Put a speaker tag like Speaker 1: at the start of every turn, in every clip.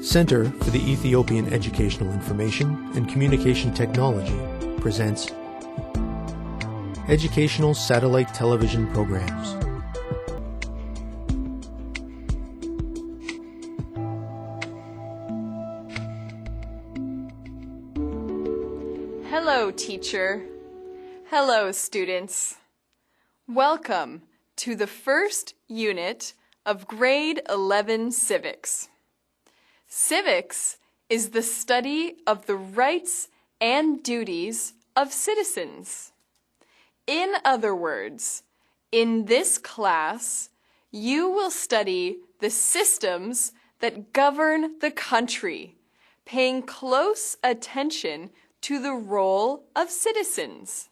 Speaker 1: Center for the Ethiopian Educational Information and Communication Technology presents Educational Satellite Television Programs.
Speaker 2: Hello, teacher. Hello, students. Welcome to the first unit of Grade 11 Civics. Civics is the study of the rights and duties of citizens. In other words, in this class, you will study the systems that govern the country, paying close attention to the role of citizens.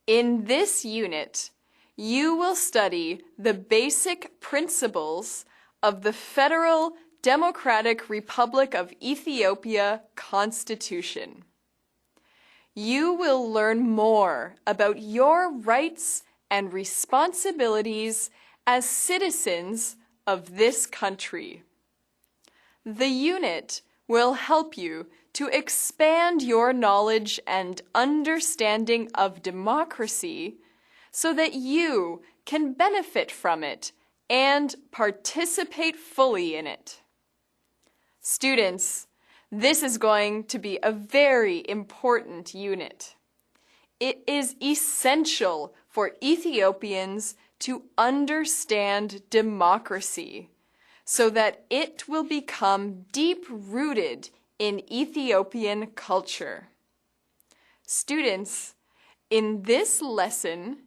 Speaker 2: In this unit, you will study the basic principles of the Federal Democratic Republic of Ethiopia Constitution. You will learn more about your rights and responsibilities as citizens of this country. The unit will help you to expand your knowledge and understanding of democracy so that you can benefit from it and participate fully in it. Students, this is going to be a very important unit. It is essential for Ethiopians to understand democracy so that it will become deep-rooted in Ethiopian culture. Students, in this lesson,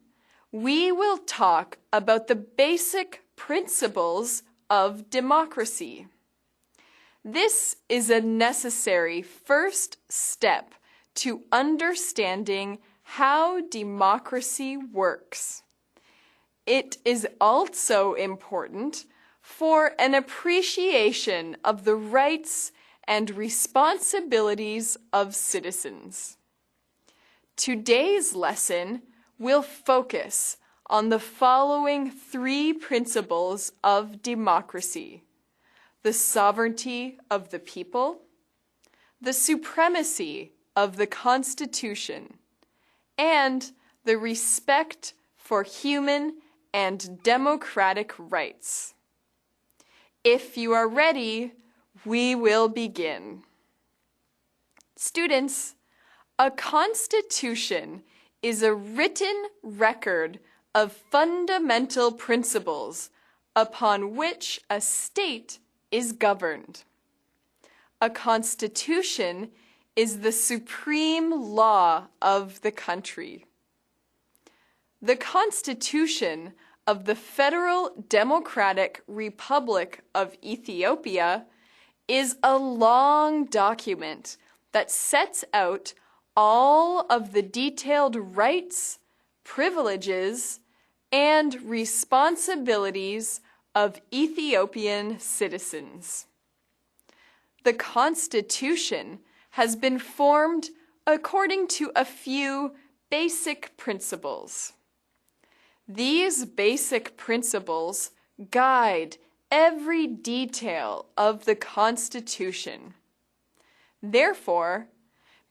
Speaker 2: we will talk about the basic principles of democracy. This is a necessary first step to understanding how democracy works. It is also important for an appreciation of the rights and responsibilities of citizens. Today's lesson will focus on the following three principles of democracy: the sovereignty of the people, the supremacy of the Constitution, and the respect for human and democratic rights. If you are ready, we will begin. Students, a constitution is a written record of fundamental principles upon which a state is governed. A constitution is the supreme law of the country. The Constitution of the Federal Democratic Republic of Ethiopia is a long document that sets out all of the detailed rights, privileges, and responsibilities of Ethiopian citizens. The Constitution has been formed according to a few basic principles. These basic principles guide every detail of the Constitution. Therefore,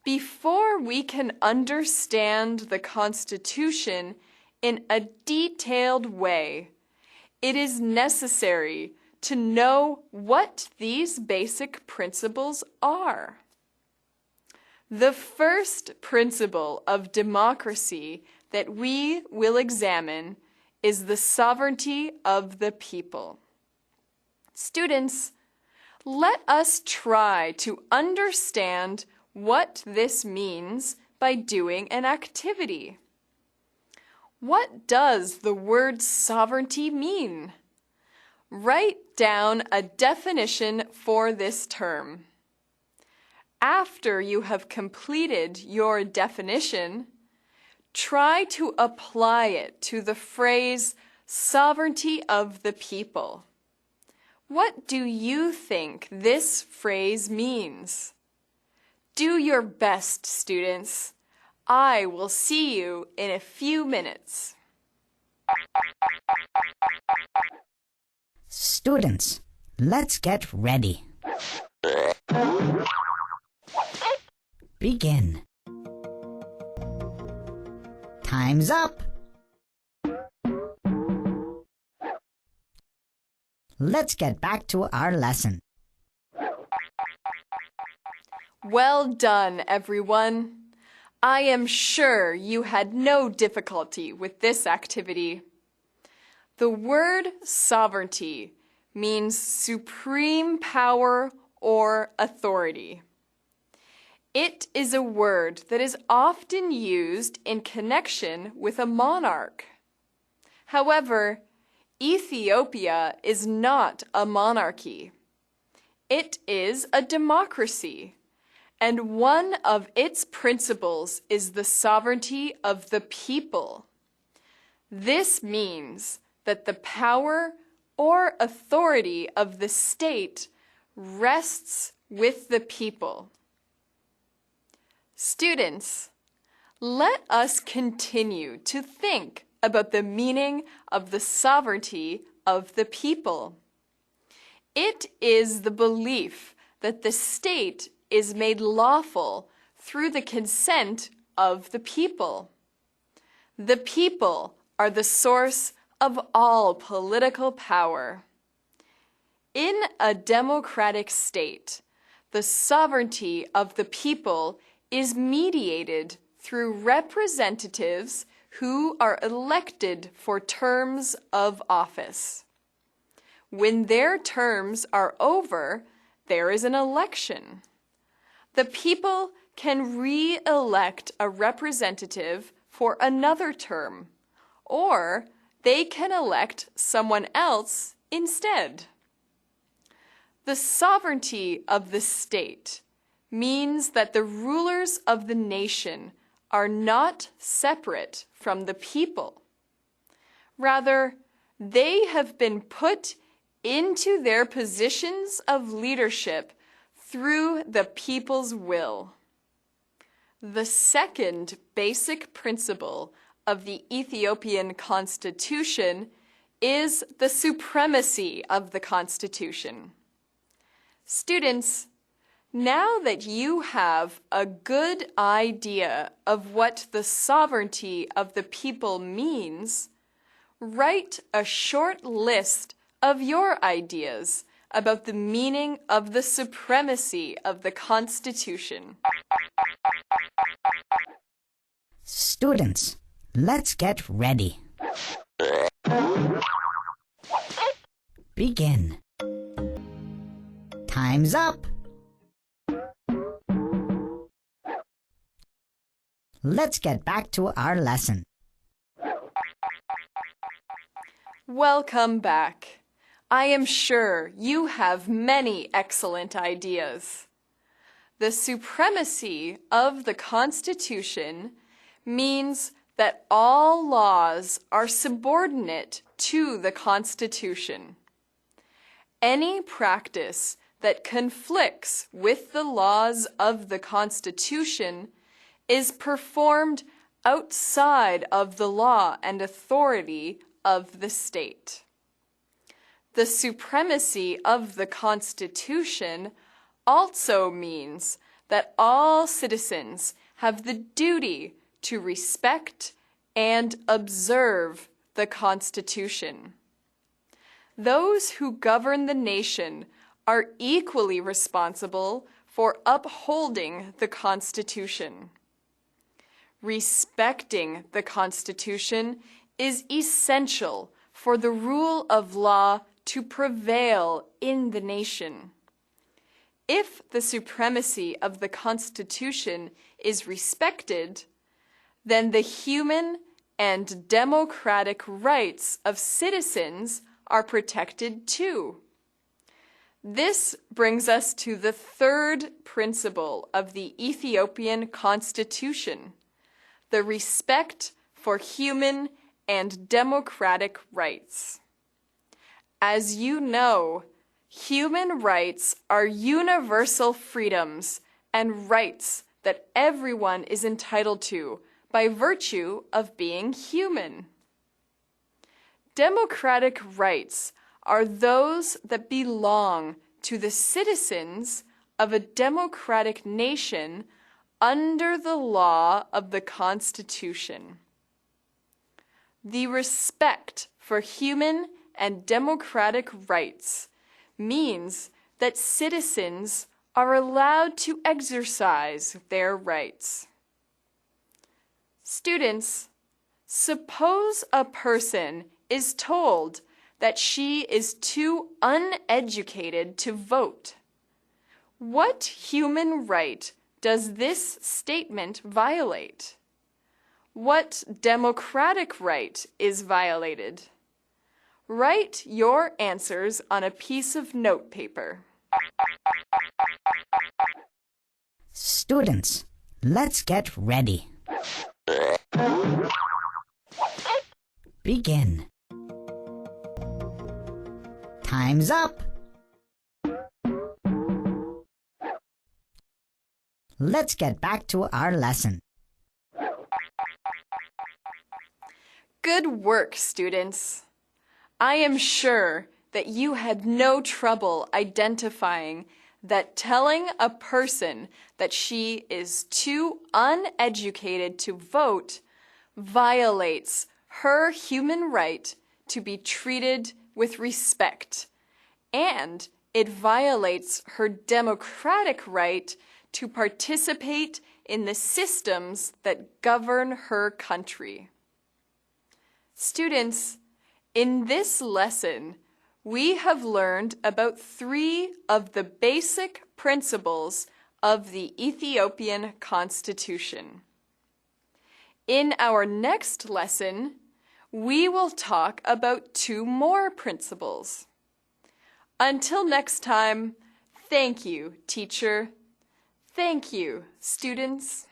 Speaker 2: before we can understand the Constitution in a detailed way, it is necessary to know what these basic principles are. The first principle of democracy that we will examine is the sovereignty of the people. Students, let us try to understand what this means by doing an activity. What does the word sovereignty mean? Write down a definition for this term. After you have completed your definition, try to apply it to the phrase sovereignty of the people. What do you think this phrase means? Do your best, students. I will see you in a few minutes.
Speaker 3: Students, let's get ready. Begin. Time's up. Let's get back to our lesson.
Speaker 2: Well done, everyone. I am sure you had no difficulty with this activity. The word sovereignty means supreme power or authority. It is a word that is often used in connection with a monarch. However, Ethiopia is not a monarchy. It is a democracy, and one of its principles is the sovereignty of the people. This means that the power or authority of the state rests with the people. Students, let us continue to think about the meaning of the sovereignty of the people. It is the belief that the state is made lawful through the consent of the people. The people are the source of all political power. In a democratic state, the sovereignty of the people is mediated through representatives who are elected for terms of office. When their terms are over, there is an election. The people can re-elect a representative for another term, or they can elect someone else instead. The sovereignty of the state means that the rulers of the nation are not separate from the people. Rather, they have been put into their positions of leadership through the people's will. The second basic principle of the Ethiopian Constitution is the supremacy of the Constitution. Students, now that you have a good idea of what the sovereignty of the people means, write a short list of your ideas about the meaning of the supremacy of the Constitution.
Speaker 3: Students, let's get ready. Begin. Time's up. Let's get back to our lesson.
Speaker 2: Welcome back. I am sure you have many excellent ideas. The supremacy of the Constitution means that all laws are subordinate to the Constitution. Any practice that conflicts with the laws of the Constitution is performed outside of the law and authority of the state. The supremacy of the Constitution also means that all citizens have the duty to respect and observe the Constitution. Those who govern the nation are equally responsible for upholding the Constitution. Respecting the Constitution is essential for the rule of law to prevail in the nation. If the supremacy of the Constitution is respected, then the human and democratic rights of citizens are protected too. This brings us to the third principle of the Ethiopian Constitution, the respect for human and democratic rights. As you know, human rights are universal freedoms and rights that everyone is entitled to by virtue of being human. Democratic rights are those that belong to the citizens of a democratic nation under the law of the Constitution. The respect for human and democratic rights means that citizens are allowed to exercise their rights. Students, suppose a person is told that she is too uneducated to vote. What human right does this statement violate? What democratic right is violated? Write your answers on a piece of notepaper.
Speaker 3: Students, let's get ready. Begin. Time's up. Let's get back to our lesson.
Speaker 2: Good work, students. I am sure that you had no trouble identifying that telling a person that she is too uneducated to vote violates her human right to be treated with respect, and it violates her democratic right to participate in the systems that govern her country. Students, in this lesson, we have learned about 3 of the basic principles of the Ethiopian Constitution. In our next lesson, we will talk about 2 more principles. Until next time, thank you, teacher. Thank you, students.